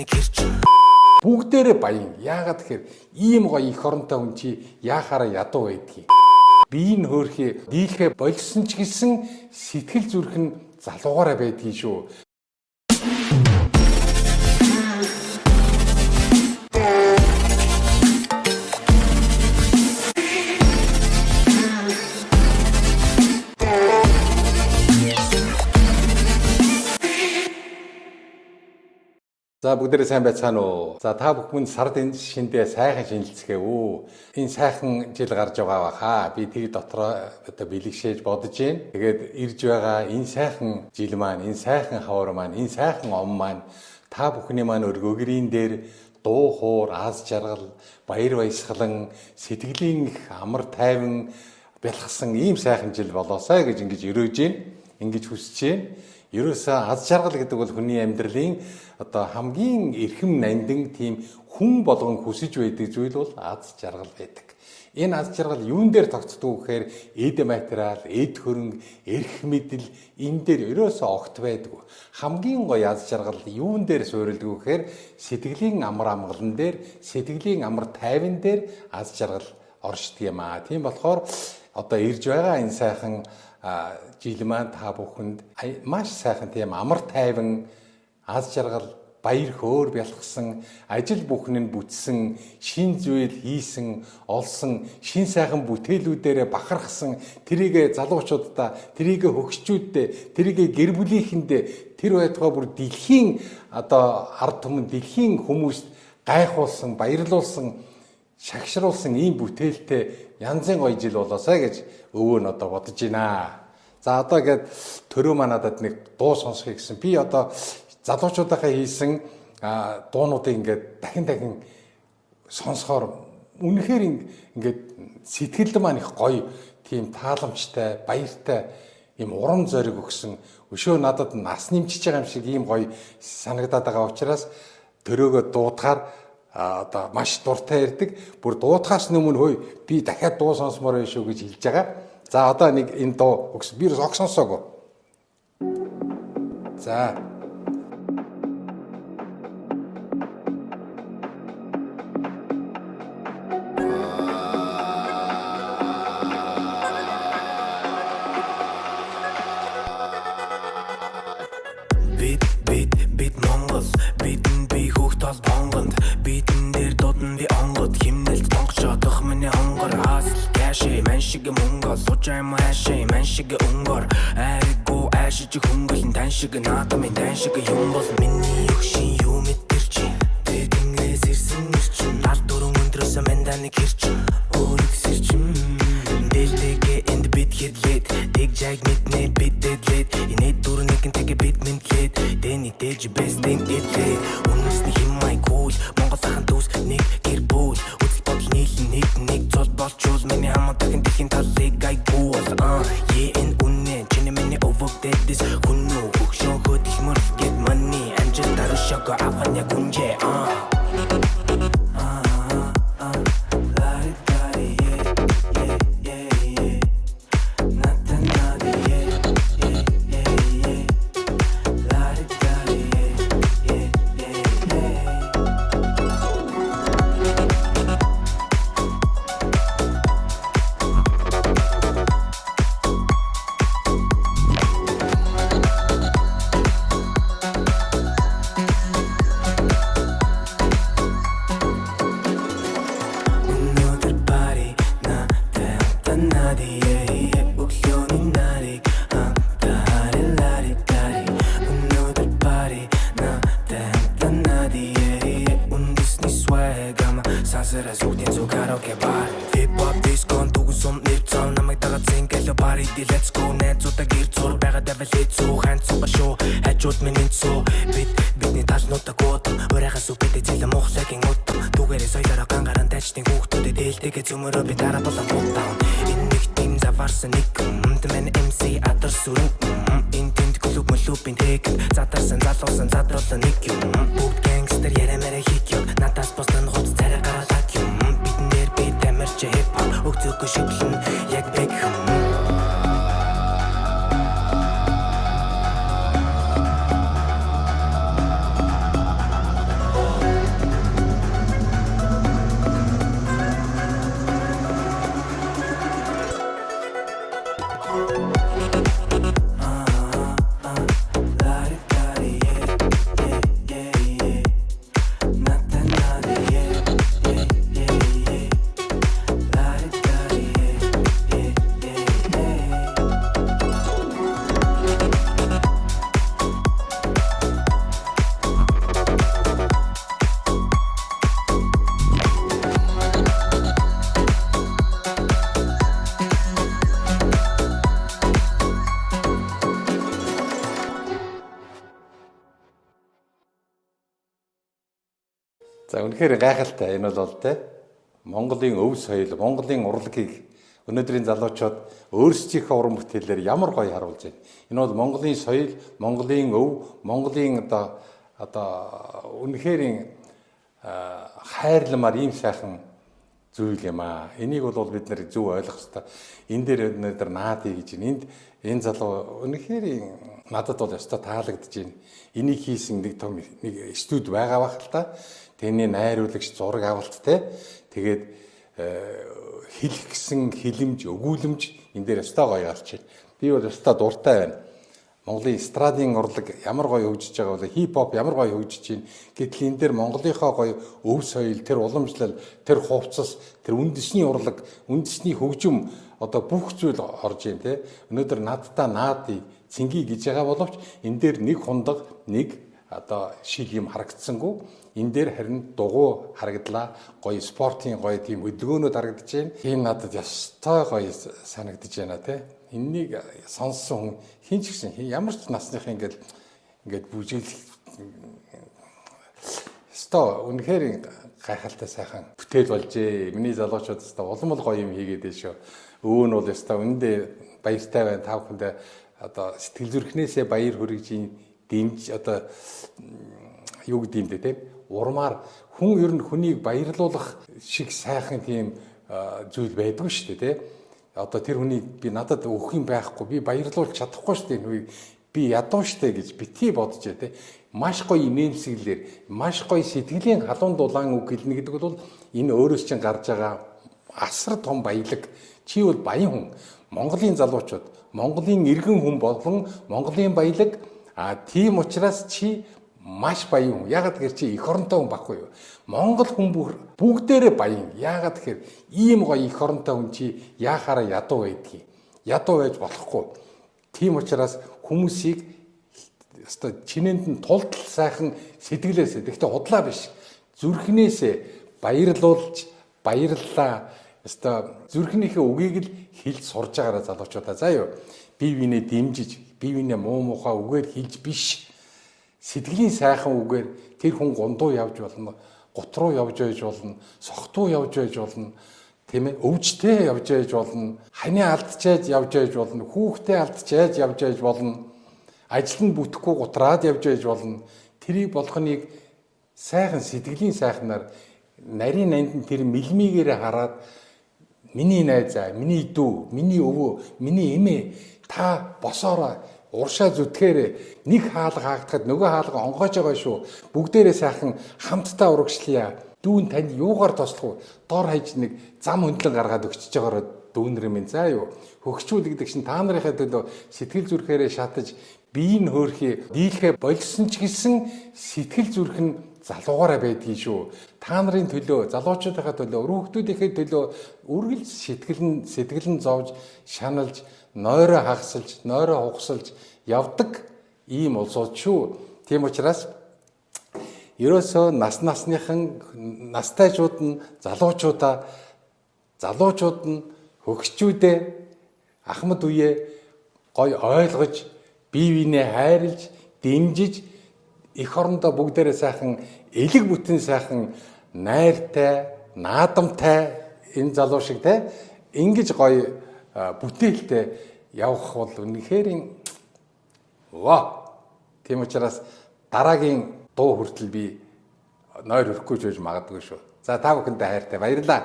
мэнданы гэрч Бүгдээрээ баян. Яагаад тэгэхээр ийм гоё их оронтой хүн чи яахаараа ядуу байдгийг. Биеийн хөөрхий дийлхэ болсон ч гэсэн сэтгэл зүрх нь залуугаараа байдгийг шүү. За бүгдээрээ сайн байцгаана уу. За та бүхэн сард энэ шиндээ сайхан шинэлцгээ үү. Энэ сайхан жил гарч байгаа баха. Би тэг дотроо одоо бэлгшээж бодож байна. Тэгээд ирж байгаа энэ сайхан жил маань, энэ сайхан хавар маань, энэ сайхан ом маань та бүхний маань өргөгрийн дээр дуу хуур, аз жаргал, баяр баясгалан, сэтгэлийн амар тайван бэлгсэн ийм сайхан жил болоосай гэж ингэж өрөөж байна. Ингэж хүсэж байна. Ерөөсөө аз жаргал гэдэг бол хүний амьдралын одоо хамгийн эрхэм нандин тийм хүн болгон хүсэж байдаг зүйл бол аз жаргал байдаг. Энэ аз жаргал юун дээр тогтдог гэхээр эд материал, эд хөрөнгө, эрх мэдэл энэ дээр ерөөсөө огт байдаг. Хамгийн гоё аз жаргал юун дээр суурилдаг гэхээр сэтгэлийн амар амгалан дээр, сэтгэлийн амар тайван дээр аз жаргал оршдог юм аа. Тийм болохоор одоо ирж байгаа энэ сайхан жил маань та бүхэнд маш сайхан тийм амар тайван аз жаргал баяр хөөр бялгсан ажил бүхэн нь бүтсэн шин зүйл хийсэн олсон шин сайхан бүтээлүүдээр бахархсан тэрийг залуучуудаа тэрийг хөгшчүүддээ тэрийг гэр бүлийнхэндээ тэр байтугай бүр дэлхийн одоо ард түмэн дэлхийн хүмүүст гайхуулсан баярлуулсан шагшруулсан ийм бүтээлтэй янзын гоё жил болоосай гэж өвөө нь одоо бодож байна. За одоо гээд төрөө манадад нэг дуу сонсхийг гэсэн. Би одоо залуучуудаа хийсэн дуунуудыг ингээд дахин сонсохоор үнэхээр ингээд сэтгэлд маань их гоё тийм тааламжтай, баяртай ийм урам зориг өгсөн. Өшөө надад нас нэмчиж байгаа юм шиг ийм гоё санагдаад байгаа учраас төрөөгөө дуудахаар одоо маш дуртай ярддаг. Бүр дуудахаас өмнө хөөе би дахиад дуу сонсомоор байна шүү гэж хэлж байгаа. За одоо нэг энэ дуу өгс. Би ог сонсоогүй. За. Бит Монгол битэн би хүүхд тол бонгонд битэн дээр додон би онгод химнэлт тонгочодох миний хонгор асл каши ман шиг мөнгө сужаам хаши ман шиг өнгөр айгу ашиж хөнгөлн тань шиг наадамын тань шиг юм бол миний өгшин юу мэдэрч тэнгээс ирсэн ирчин ард дөрөн өндрөөс мэнданы гэрч өөрөг сэрчин дэлтэгэ энд бит хэдлээд тэг жаг мэднэ бидэдлээд инээд дөрөн нэгэнтэйг бит мэнтлээд дэни дэж бэстэн идлээд үнэсний химмай кул монгол хаан дүүс нэг гэр бүл үзэл бодол нийлэн нэг цол болчул миний хамаадаг дэлхийн талыг гайгүй энэ үнэн чиний миний овогдээд this хүнөө хөгшөө хөдөл мөрл get money амжил дарушаага авanya гүнжээ Let's go найзуудаа гэр зур байгаад авал хэцүү ханцуга шүү хажууд миний цоо бидний талнуудаа гот өрөөхөөс үпэдэ зэлэн мохлагийн ут түгээрээ соёлороо гангаран тачны хүүхдүүдэд дээлтэйгээ цөмөрөө би дараа болон бутаа энэ нэг тийм заварсан нэг мэн MC атар сүрэн энэ тэнд клуб мөлөбин тэг задарсан залуусан задруулсан нэг юм бүгд гангстер ярэмэрэ хийх юм надаас босдон гоц царай гараад юм биднэр би тамирч хип хоп өгцөг шиглэн яг бэг За үнэхээр гайхалтай энэ бол те Монголын өв соёл, Монголын урлагийг өнөөдрийн залуучууд өөрсдийнхөө уран бүтээлээр ямар гоё харуулж байна. Энэ бол Монголын соёл, Монголын өв, Монголын одоо үнэхээр хайрламар ийм сайхан зүйл юм аа. Энийг бол бид нэр зөв ойлгох хэрэгтэй. Энэ дээр өнөөдөр наад хийж байна. Энэ залуу үнэхээр надад бол өстой таалагдж байна. Энийг хийсэн нэг том нэг студ байгаа бах л та. Тэний найруулагч зураг авалт те. Тэгээд хэлэх гэсэн хилэмж, өгүүлэмж энэ дээр өстой гоё гарч байна. Би бол өстой дуртай байна. Монголын эстрадын урлаг ямар гоё хөгжиж байгаа вэ? Хип-хоп ямар гоё хөгжиж байна. Гэтэл энэ дээр Монголынхоо гоё өв соёл, тэр уламжлал, тэр хувцас, тэр үндэсний урлаг, үндэсний хөгжим одоо бүх зүйл орж ийн те. Өнөөдөр надтай наадыг цэнхий гэж байгаа боловч энэ дээр нэг хундаг, нэг одоо шил юм харагдсангүй. Энэ дээр харин дугуй харагдлаа. Гоё спортын гоё тийм хөдөлгөөнүүд харагдаж байна. Тийм надад ястой гоё санагдаж байна те. Эннийг сонссон хүн хин ч гэсэн ямар ч насных ингээд бүжиглэх ястой үнэхээр гайхалтай сайхан бүтээл болжээ. Миний залуучууд ястой улам гоё юм хийгээд байна шүү. Өвөө нь бол ястой үндэ баяртай байна. Та бүхэндээ одоо сэтгэл зүрхнээсээ баяр хүргэж дэмж одоо юу гэдэм бэ те. Урмаар хүн ер нь хүнийг баярлуулах шиг сайхан тийм зүйл байдгүй шүү дээ те. Одоо тэр хүнийг би надад өгөх юм байхгүй, би баярлуулж чадахгүй шүү дээ нүг би ядуу шүү дээ гэж битгий бодож бай те. Маш гоё инээмсэглэлээр, маш гоё сэтгэлийн халуун дулаан үг хэлнэ гэдэг бол энэ өөрөөс чинь гарч байгаа асар том баялаг. Чи бол баян хүн. Монголын залуучууд, Монголын иргэн хүн болон Монголын баялаг тийм учраас чи маш баян хүн. Яагаад гэхээр чи эх оронтой хүн баггүй юу? Монгол хүн бүгдээрээ баян. Яагаад гэхээр ийм гоё эх оронтой хүн чи яахаараа ядуу байдгийг. Ядуу байж болохгүй. Тийм учраас хүмүүсийг өстой чинээнд нь тултал сайхан сэтгэлээсээ гэхдээ худлаа биш. Зүрхнээсээ баярлуулж баярлалаа. Өстой зүрхнийхээ үгийг л хэлж сурж байгаараа залуучуудаа заа юу. Бие биенээ дэмжиж, бие биенээ муу мухаа үгээр хэлж биш. Сэтгэлийн сайхан үгээр тэр хүн гондуу явж болно, гут руу явж байж болно, согтуу явж байж болно, тийм ээ, өвчтэй явж байж болно, ханаа алдчихяаж явж байж болно, хүүхдээ алдчихяаж явж байж болно, ажил нь бүтэхгүй гутраад явж байж болно. Тэрийг болохныг сайхан сэтгэлийн сайхнаар нарийн нанд нь тэр мэлмигээрээ хараад миний найзаа, миний дүү, миний өвөө, миний эмээ та босоороо уршаа зүтгээрээ нэг хаалга хаагдахад нөгөө хаалга онгойж байгаа шүү. Бүгдээрээ сайхан хамтдаа урагшлая. Дүүн танд юугаар тослох вэ? Дор хаяж нэг зам хөндлөн гаргаад өгчөж байгаараа дүүнэр минь заа юу. Хөгчүүл гэдэг чинь та нарынхаа төлөө сэтгэл зүрхээрээ шатаж биеийг хөөрхий дийлхэ болсон ч гэсэн сэтгэл зүрх нь залуугаараа байдгийг шүү. Та нарын төлөө, залуучуудынхаа төлөө, өрөөхтүүдийнхээ төлөө үргэлж сэтгэл нь зовж, шаналж, нойроо хагасалж, нойроо хугасалж явдаг ийм улсууд шүү. Тийм учраас ерөөсөө настайчууд нь залуучууд нь хөгшчүүдээ ахмад үе гой ойлгож, бие биенээ хайрлж, дэмжиж эх орондоо бүгдээрээ сайхан элэг бүтэн сайхан найртай, наадамтай энэ залуу шиг те ингэж гоё бүтээлтэй явах бол үнэхээр тийм учраас дараагийн дуу хүртэл би нойр өрөхгүй ч байж магадгүй шүү. За та бүхэндээ хайртай баярлалаа.